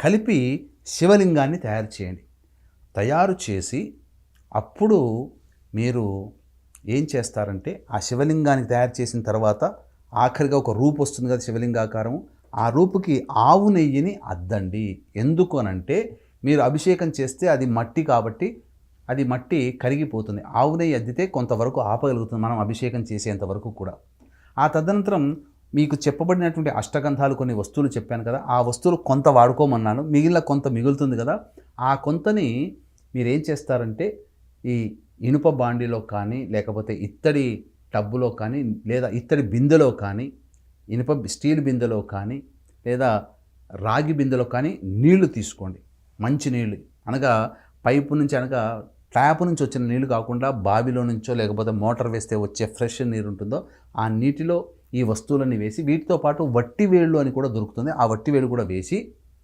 కలిపి శివలింగాన్ని తయారు చేయండి. తయారు చేసి అప్పుడు మీరు ఏం చేస్తారంటే ఆ శివలింగాన్ని తయారు చేసిన తర్వాత ఆఖరిగా ఒక రూపు వస్తుంది కదా శివలింగాకారం, ఆ రూపుకి ఆవు నెయ్యిని అద్దండి. ఎందుకు అనంటే మీరు అభిషేకం చేస్తే అది మట్టి కాబట్టి అది మట్టి కరిగిపోతుంది. ఆవు నెయ్యి అద్దితే కొంతవరకు ఆపగలుగుతుంది మనం అభిషేకం చేసేంత వరకు కూడా. ఆ తదనంతరం మీకు చెప్పబడినటువంటి అష్టగంధాలు కొన్ని వస్తువులు చెప్పాను కదా, ఆ వస్తువులు కొంత వాడుకోమన్నాను, మిగిలిన కొంత మిగులుతుంది కదా, ఆ కొంతని మీరేం చేస్తారంటే ఈ ఇనుప బాండీలో కానీ లేకపోతే ఇత్తడి టబ్బులో కానీ లేదా ఇత్తడి బిందెలో కానీ స్టీల్ బిందెలో కానీ లేదా రాగి బిందెలో కానీ నీళ్లు తీసుకోండి. మంచి నీళ్ళు అనగా పైపు నుంచి అనగా ట్యాప్ నుంచి వచ్చిన నీళ్ళు కాకుండా బావిలో నుంచో లేకపోతే మోటార్ వేస్తే వచ్చే ఫ్రెష్ నీరు ఉంటుందో ఆ నీటిలో ఈ వస్తువులన్నీ వేసి వీటితో పాటు వట్టి వేళ్ళు అని కూడా దొరుకుతుంది, ఆ వట్టి వేళ్ళు కూడా వేసి